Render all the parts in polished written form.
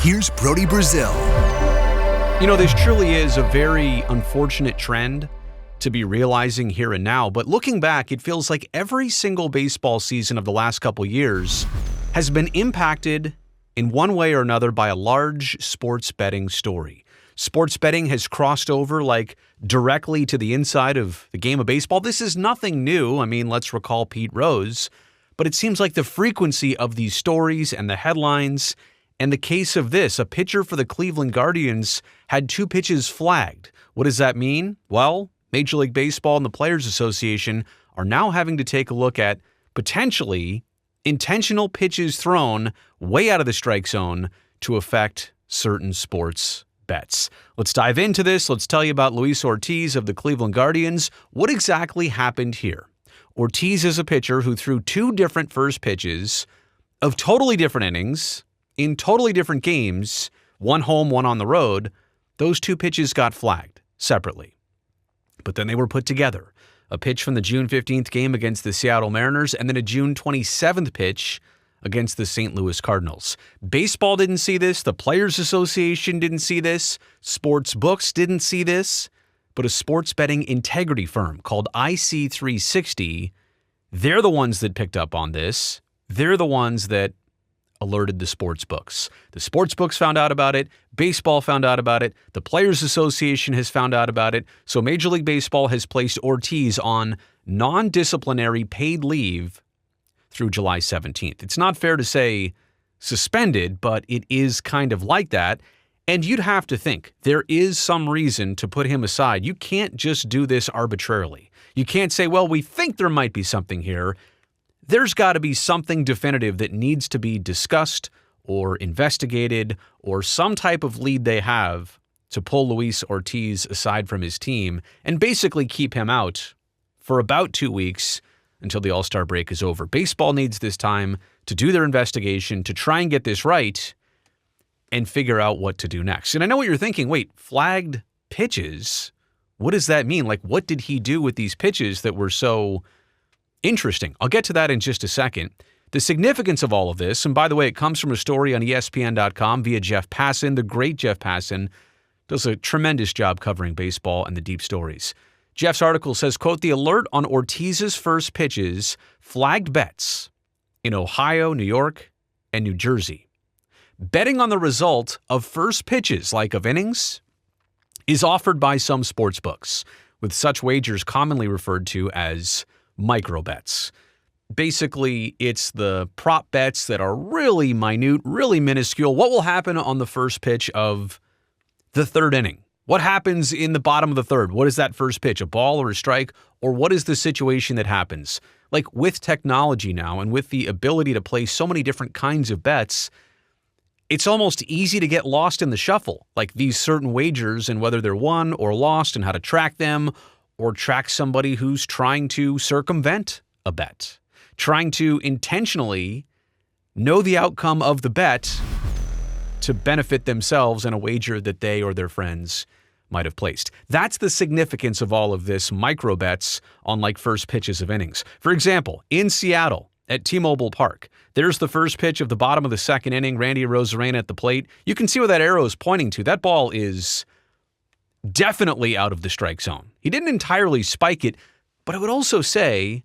Here's Brody Brazil. You know, this truly is a very unfortunate trend to be realizing here and now, but looking back, it feels like every single baseball season of the last couple years has been impacted in one way or another by a large sports betting story. Sports betting has crossed over like directly to the inside of the game of baseball. This is nothing new. I mean, let's recall Pete Rose, but it seems like the frequency of these stories and the headlines, and the case of this, a pitcher for the Cleveland Guardians had 2 pitches flagged. What does that mean? Well, Major League Baseball and the Players Association are now having to take a look at potentially intentional pitches thrown way out of the strike zone to affect certain sports bets. Let's dive into this. Let's tell you about Luis Ortiz of the Cleveland Guardians. What exactly happened here? Ortiz is a pitcher who threw 2 different first pitches of totally different innings in totally different games, one home, one on the road. Those 2 pitches got flagged separately, but then they were put together. A pitch from the June 15th game against the Seattle Mariners, and then a June 27th pitch against the St. Louis Cardinals. Baseball didn't see this. The Players Association didn't see this. Sports books didn't see this. But a sports betting integrity firm called IC360, they're the ones that picked up on this. They're the ones that alerted the sports books. The sports books found out about it. Baseball found out about it. The Players Association has found out about it. So Major League Baseball has placed Ortiz on non-disciplinary paid leave through July 17th. It's not fair to say suspended, but it is kind of like that. And you'd have to think there is some reason to put him aside. You can't just do this arbitrarily. You can't say, well, we think there might be something here. There's got to be something definitive that needs to be discussed or investigated, or some type of lead they have to pull Luis Ortiz aside from his team and basically keep him out for about 2 weeks until the All-Star break is over. Baseball needs this time to do their investigation, to try and get this right and figure out what to do next. And I know what you're thinking. Wait, flagged pitches? What does that mean? Like, what did he do with these pitches that were so interesting? I'll get to that in just a second. The significance of all of this, and by the way, it comes from a story on ESPN.com via Jeff Passan. The great Jeff Passan does a tremendous job covering baseball and the deep stories. Jeff's article says, quote, "The alert on Ortiz's first pitches flagged bets in Ohio, New York, and New Jersey. Betting on the result of first pitches, like of innings, is offered by some sports books, with such wagers commonly referred to as micro bets. Basically, it's the prop bets that are really minute, really minuscule. What will happen on the first pitch of the third inning? What happens in the bottom of the third? What is that first pitch, a ball or a strike? Or what is the situation that happens? Like, with technology now and with the ability to place so many different kinds of bets, it's almost easy to get lost in the shuffle, like these certain wagers and whether they're won or lost and how to track them, or track somebody who's trying to circumvent a bet, trying to intentionally know the outcome of the bet to benefit themselves in a wager that they or their friends might have placed. That's the significance of all of this micro bets on like first pitches of innings. For example, in Seattle at T-Mobile Park, there's the first pitch of the bottom of the second inning, Randy Arozarena at the plate. You can see where that arrow is pointing to. That ball is definitely out of the strike zone. He didn't entirely spike it, but I would also say,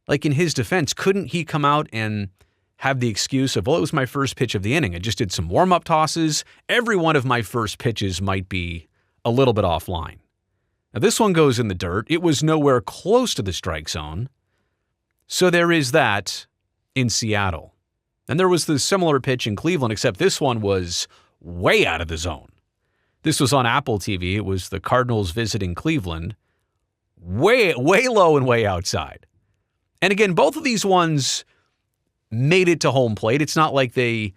like in his defense, couldn't he come out and have the excuse of, well, it was my first pitch of the inning. I just did some warm-up tosses. Every one of my first pitches might be a little bit offline. Now, this one goes in the dirt. It was nowhere close to the strike zone. So there is that in Seattle. And there was the similar pitch in Cleveland, except this one was way out of the zone. This was on Apple TV. It was the Cardinals visiting Cleveland. Way low and way outside. And again, both of these ones made it to home plate. It's not like they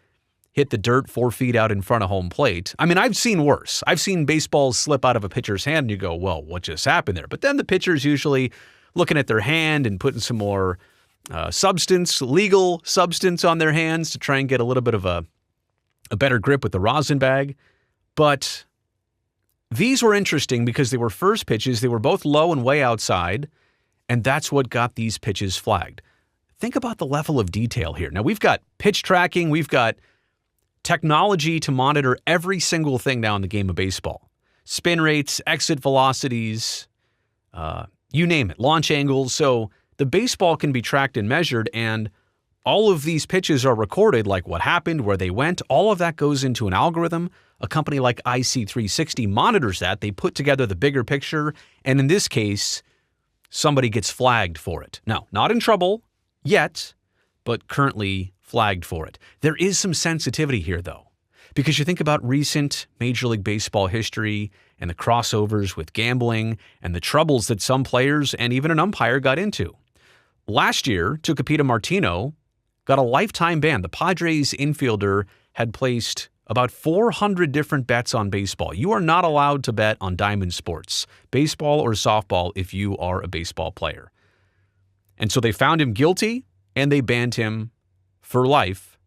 hit the dirt 4 feet out in front of home plate. I mean, I've seen worse. I've seen baseballs slip out of a pitcher's hand and you go, well, what just happened there? But then the pitcher's usually looking at their hand and putting some more legal substance on their hands to try and get a little bit of a better grip with the rosin bag. But these were interesting because they were first pitches. They were both low and way outside, and that's what got these pitches flagged. Think about the level of detail here. Now, we've got pitch tracking. We've got technology to monitor every single thing now in the game of baseball. Spin rates, exit velocities, you name it, launch angles. So the baseball can be tracked and measured, and all of these pitches are recorded, like what happened, where they went. All of that goes into an algorithm. A company like IC360 monitors that. They put together the bigger picture, and in this case, somebody gets flagged for it. Now, not in trouble yet, but currently flagged for it. There is some sensitivity here, though, because you think about recent Major League Baseball history and the crossovers with gambling and the troubles that some players and even an umpire got into. Last year, Tucupita Martino got a lifetime ban. The Padres infielder had placed about 400 different bets on baseball. You are not allowed to bet on diamond sports, baseball or softball, if you are a baseball player. And so they found him guilty, and they banned him for life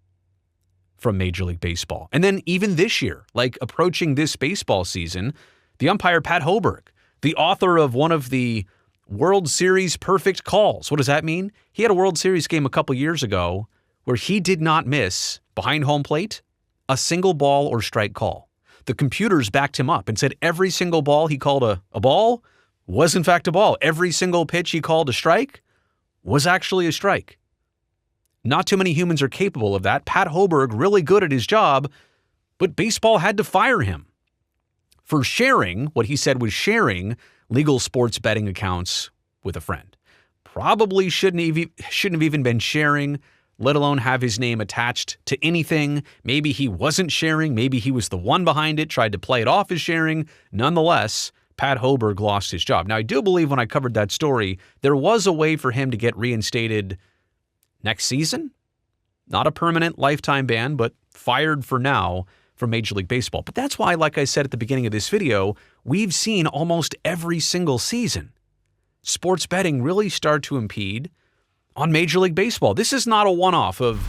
from Major League Baseball. And then even this year, like approaching this baseball season, the umpire Pat Hoberg, the author of one of the World Series perfect calls. What does that mean? He had a World Series game a couple years ago where he did not miss, behind home plate, a single ball or strike call. The computers backed him up and said every single ball he called a ball was in fact a ball. Every single pitch he called a strike was actually a strike. Not too many humans are capable of that. Pat Hoberg, really good at his job, but baseball had to fire him for sharing what he said was sharing legal sports betting accounts with a friend. Probably shouldn't have even been sharing, let alone have his name attached to anything. Maybe he wasn't sharing. Maybe he was the one behind it, tried to play it off as sharing. Nonetheless, Pat Hoberg lost his job. Now, I do believe when I covered that story, there was a way for him to get reinstated next season. Not a permanent lifetime ban, but fired for now from Major League Baseball. But that's why, like I said at the beginning of this video, we've seen almost every single season sports betting really start to impede on Major League Baseball. This is not a one-off of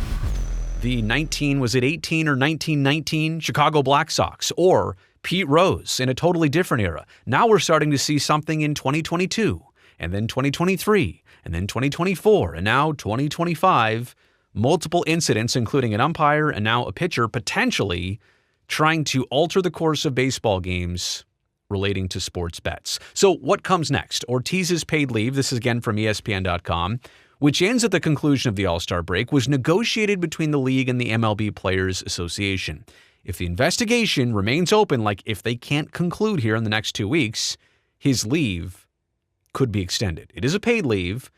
the 18 or 1919 Chicago Black Sox or Pete Rose in a totally different era. Now we're starting to see something in 2022 and then 2023 and then 2024 and now 2025. Multiple incidents, including an umpire and now a pitcher, potentially trying to alter the course of baseball games relating to sports bets. So what comes next? Ortiz's paid leave, this is again from ESPN.com, which ends at the conclusion of the All-Star break, was negotiated between the league and the MLB Players Association. If the investigation remains open, like if they can't conclude here in the next 2 weeks, his leave could be extended. It is a paid leave,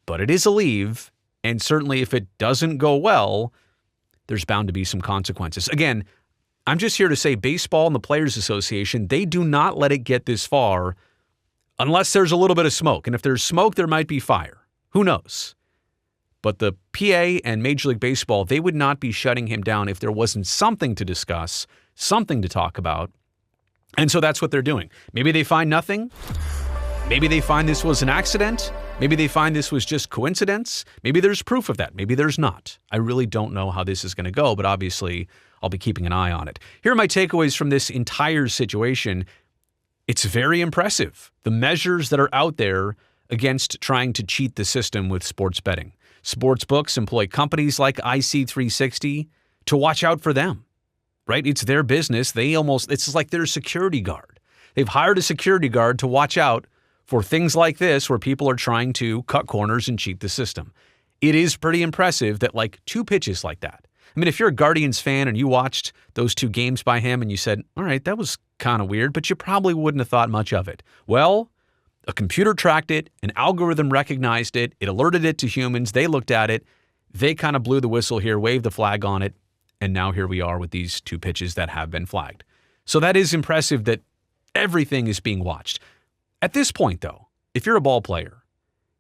but it is a leave, and certainly if it doesn't go well, there's bound to be some consequences. Again, I'm just here to say baseball and the Players Association, they do not let it get this far unless there's a little bit of smoke. And if there's smoke, there might be fire. Who knows? But the PA and Major League Baseball, they would not be shutting him down if there wasn't something to discuss, something to talk about. And so that's what they're doing. Maybe they find nothing. Maybe they find this was an accident. Maybe they find this was just coincidence. Maybe there's proof of that. Maybe there's not. I really don't know how this is going to go, but obviously I'll be keeping an eye on it. Here are my takeaways from this entire situation. It's very impressive, the measures that are out there against trying to cheat the system with sports betting. Sports books employ companies like IC360 to watch out for them, right? It's their business. It's like their security guard. They've hired a security guard to watch out for things like this where people are trying to cut corners and cheat the system. It is pretty impressive that like 2 pitches like that. I mean, if you're a Guardians fan and you watched those 2 games by him and you said, all right, that was kind of weird, but you probably wouldn't have thought much of it. Well, a computer tracked it, an algorithm recognized it, it alerted it to humans, they looked at it, they kind of blew the whistle here, waved the flag on it, and now here we are with these 2 pitches that have been flagged. So that is impressive that everything is being watched. At this point, though, if you're a ball player,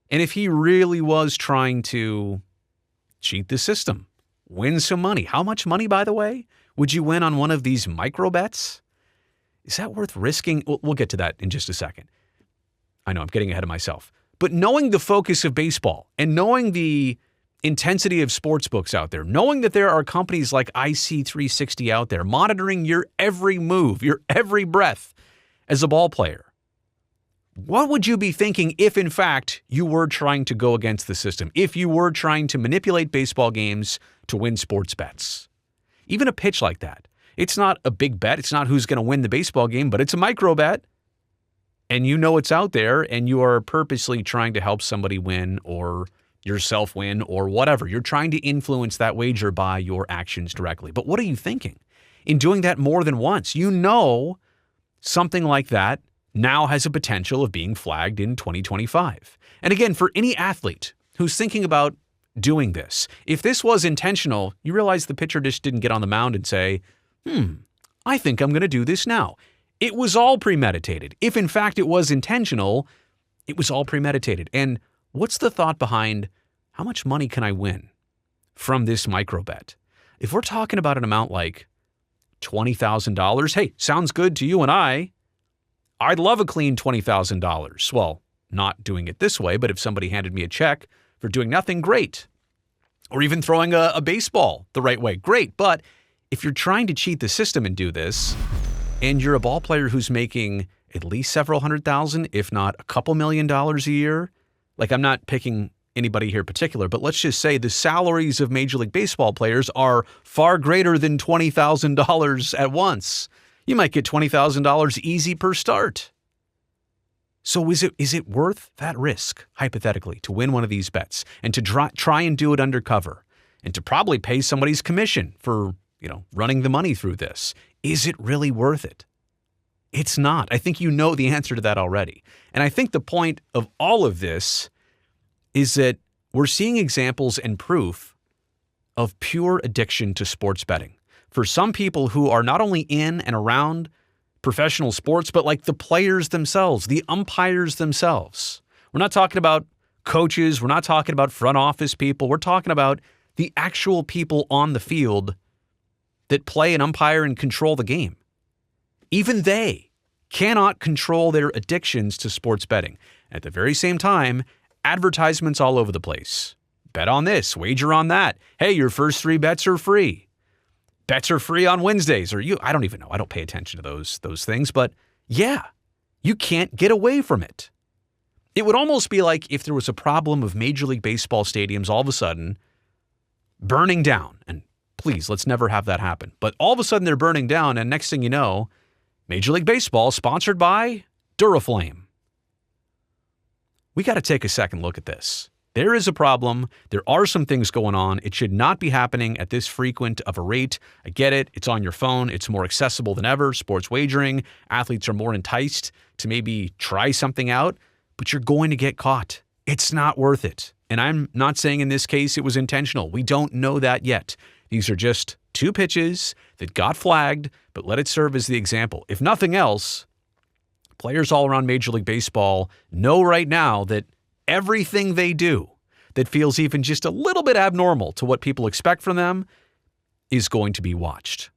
and if he really was trying to cheat the system, win some money. How much money, by the way, would you win on one of these micro bets? Is that worth risking? We'll get to that in just a second. I know I'm getting ahead of myself. But knowing the focus of baseball and knowing the intensity of sports books out there, knowing that there are companies like IC360 out there monitoring your every move, your every breath as a ball player, what would you be thinking if, in fact, you were trying to go against the system, if you were trying to manipulate baseball games to win sports bets? Even a pitch like that. It's not a big bet. It's not who's going to win the baseball game, but it's a micro bet. And you know it's out there, and you are purposely trying to help somebody win or yourself win or whatever. You're trying to influence that wager by your actions directly. But what are you thinking in doing that more than once? You know something like that now has a potential of being flagged in 2025. And again, for any athlete who's thinking about doing this, if this was intentional, you realize the pitcher just didn't get on the mound and say, I think I'm going to do this now. It was all premeditated. If in fact it was intentional, it was all premeditated. And what's the thought behind how much money can I win from this micro bet? If we're talking about an amount like $20,000, hey, sounds good to you and I'd love a clean $20,000. Well, not doing it this way, but if somebody handed me a check for doing nothing, great. Or even throwing a baseball the right way, great. But if you're trying to cheat the system and do this, and you're a ball player who's making at least several $100,000, if not a couple $1 million a year, like I'm not picking anybody here in particular, but let's just say the salaries of Major League Baseball players are far greater than $20,000 at once. You might get $20,000 easy per start. So is it worth that risk, hypothetically, to win one of these bets and to try and do it undercover and to probably pay somebody's commission for, running the money through this? Is it really worth it? It's not. I think you know the answer to that already. And I think the point of all of this is that we're seeing examples and proof of pure addiction to sports betting. For some people who are not only in and around professional sports, but like the players themselves, the umpires themselves. We're not talking about coaches. We're not talking about front office people. We're talking about the actual people on the field that play and umpire and control the game. Even they cannot control their addictions to sports betting. At the very same time, advertisements all over the place. Bet on this, wager on that. Hey, your first 3 bets are free. Bets are free on Wednesdays, I don't even know. I don't pay attention to those things, but yeah, you can't get away from it. It would almost be like if there was a problem of Major League Baseball stadiums all of a sudden burning down. And please, let's never have that happen. But all of a sudden they're burning down, and next thing you know, Major League Baseball sponsored by Duraflame. We got to take a second look at this. There is a problem. There are some things going on. It should not be happening at this frequent of a rate. I get it. It's on your phone. It's more accessible than ever. Sports wagering. Athletes are more enticed to maybe try something out, but you're going to get caught. It's not worth it. And I'm not saying in this case it was intentional. We don't know that yet. These are just 2 pitches that got flagged, but let it serve as the example. If nothing else, players all around Major League Baseball know right now that everything they do that feels even just a little bit abnormal to what people expect from them is going to be watched.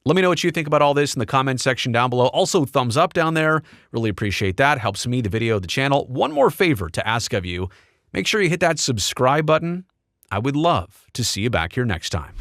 Let me know what you think about all this in the comment section down below. Also, thumbs up down there. Really appreciate that. Helps me, the video, the channel. One more favor to ask of you. Make sure you hit that subscribe button. I would love to see you back here next time.